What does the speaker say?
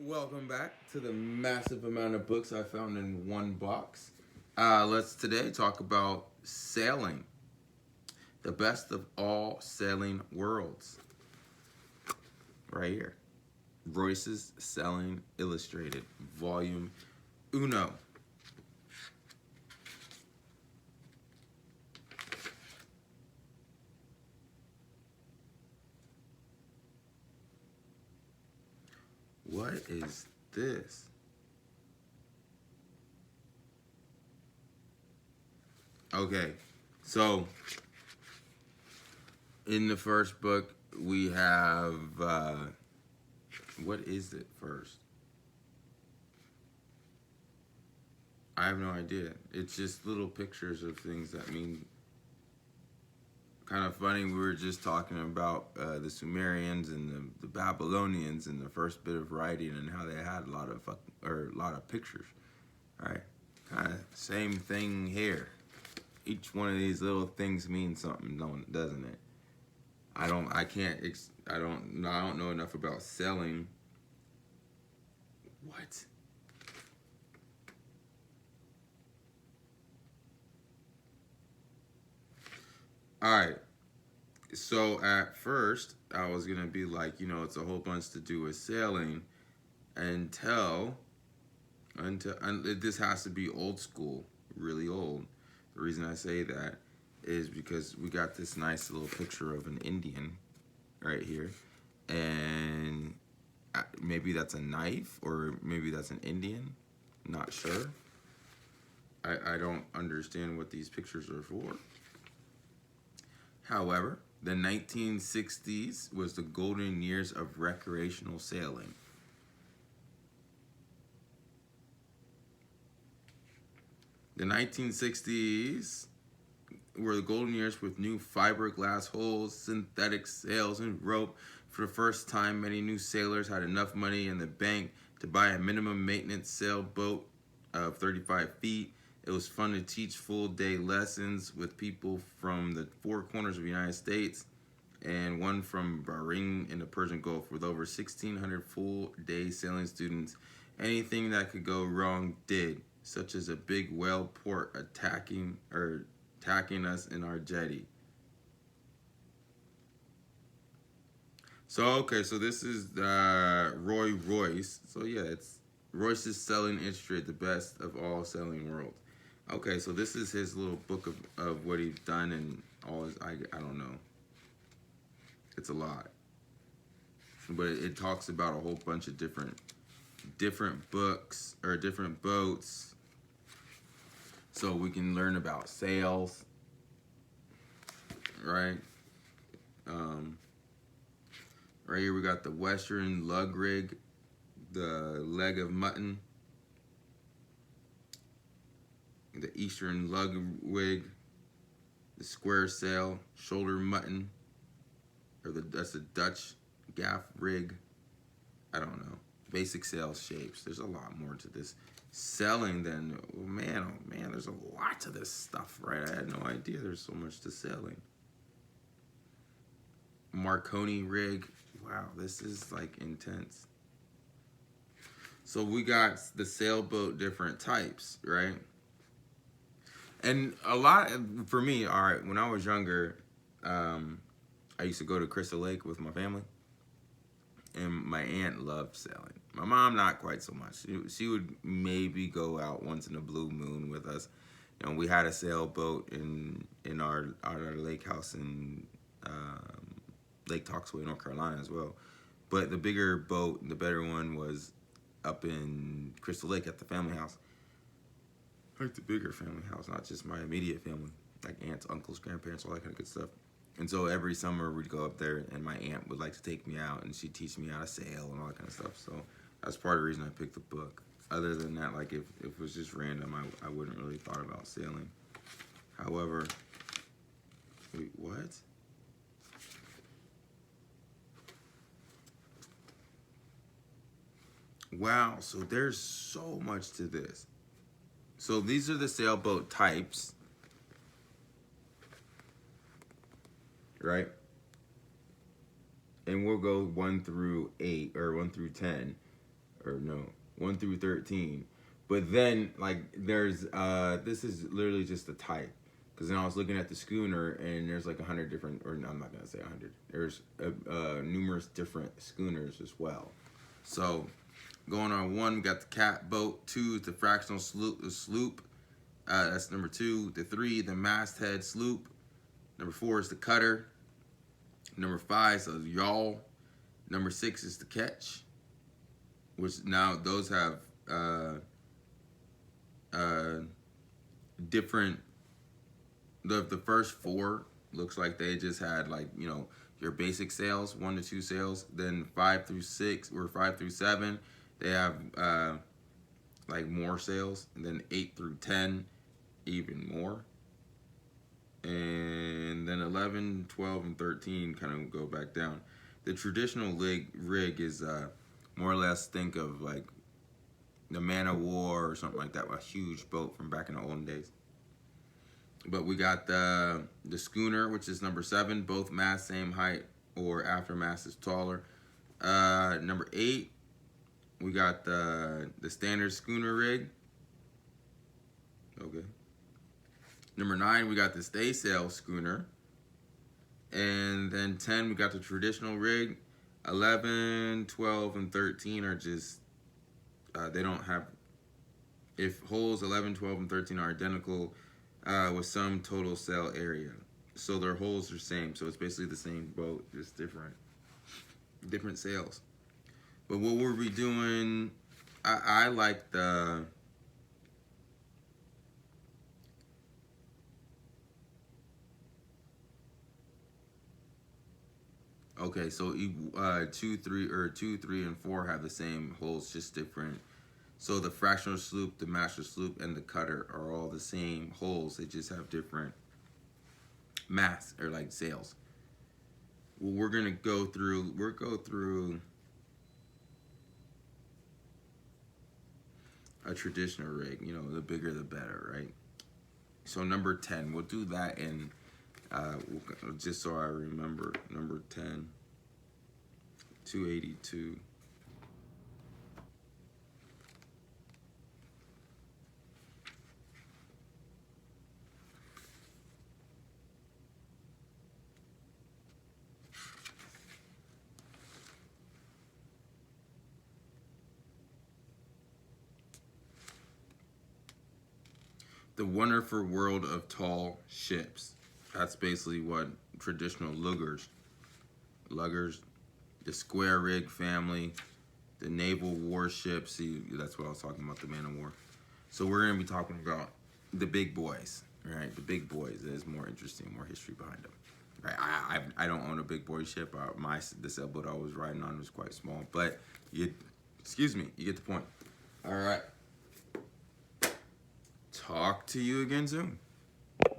Welcome back to the massive amount of books I found in one box. Let's today talk about sailing, the best of all sailing worlds. Right here, Royce's Sailing Illustrated, Volume Uno. What is this? Okay, so in the first book we have what is it first? I have no idea. It's just little pictures of things that mean kind of funny. We were just talking about the Sumerians and the Babylonians in the first bit of writing and how they had a lot of pictures. All right, kind of same thing here. Each one of these little things means something, doesn't it? I don't. I can't. I don't know enough about selling. What? All right. So at first, I was gonna be like, it's a whole bunch to do with sailing, until and this has to be old school, really old. The reason I say that is because we got this nice little picture of an Indian right here, and maybe that's a knife or maybe that's an Indian. Not sure. I don't understand what these pictures are for. However, the 1960s was the golden years of recreational sailing. The 1960s were the golden years with new fiberglass hulls, synthetic sails, and rope. For the first time, many new sailors had enough money in the bank to buy a minimum maintenance sailboat of 35 feet. It was fun to teach full day lessons with people from the four corners of the United States and one from Bahrain in the Persian Gulf. With over 1,600 full day sailing students, anything that could go wrong did, such as a big whale port attacking us in our jetty. So this is Royce. So yeah, it's Royce's Sailing Illustrated, the best of all sailing worlds. Okay, so this is his little book of what he's done and all his, I don't know. It's a lot. But it talks about a whole bunch of different books or different boats. So we can learn about sails, right? Right here we got the Western lug rig, the leg of mutton, the Eastern lug rig, the square sail, shoulder mutton, that's the Dutch gaff rig. I don't know. Basic sail shapes. There's a lot more to this sailing than, oh man, there's a lot to this stuff, right? I had no idea there's so much to sailing. Marconi rig. Wow, this is like intense. So we got the sailboat different types, right? And a lot for me, all right, when I was younger, I used to go to Crystal Lake with my family, and my aunt loved sailing. My mom, not quite so much. She would maybe go out once in a blue moon with us. We had a sailboat in our lake house in Lake Toxaway, North Carolina as well. But the bigger boat, the better one, was up in Crystal Lake at the family house. Like the bigger family house, not just my immediate family, like aunts, uncles, grandparents, all that kind of good stuff. And so every summer we'd go up there, and my aunt would like to take me out, and she'd teach me how to sail and all that kind of stuff. So that's part of the reason I picked the book. Other than that, like if it was just random, I wouldn't really thought about sailing. However, wait, what? Wow, so there's so much to this. So these are the sailboat types, right? And we'll go 1 through 8 or 1 through 10. or no, 1 through 13. But then like there's this is literally just a type. Because then I was looking at the schooner and there's like 100 different, or no, I'm not gonna say 100. There's numerous different schooners as well. So going on 1, we got the cat boat. 2 is the fractional sloop. That's number 2. The 3, the masthead sloop. Number 4 is the cutter. Number 5 is the yawl. Number 6 is the ketch. Which now those have different. The first 4 looks like they just had like, you know, your basic sails, 1 to 2 sails. Then 5 through 6 or 5 through 7, they have like more sails. And then 8 through 10, even more. And then 11, 12, and 13 kind of go back down. The traditional rig is more or less, think of like the man of war or something like that, a huge boat from back in the olden days. But we got the schooner, which is number 7, both masts same height or after mast is taller. Number 8, we got the standard schooner rig. Okay. Number 9, we got the staysail schooner. And then 10, we got the traditional rig. 11, 12, and 13 are just, they don't have, if holes 11, 12, and 13 are identical, with some total sail area. So their holes are same. So it's basically the same boat, just different sails. But what we'll be doing, I like the, okay, so 2, 3, and 4 have the same holes, just different. So the fractional sloop, the master sloop, and the cutter are all the same holes. They just have different masts or like sails. Well, we're gonna go through. We'll go through a traditional rig. You know, the bigger the better, right? So number 10, we'll do that in. Just so I remember, number 10, 282. The wonderful world of tall ships. That's basically what traditional luggers, the square rig family, the naval warships. See, that's what I was talking about, the man of war. So we're gonna be talking about the big boys, right? The big boys. There's more interesting, more history behind them. Right? I don't own a big boy ship. The sailboat I was riding on was quite small, but you get the point. All right. Talk to you again soon.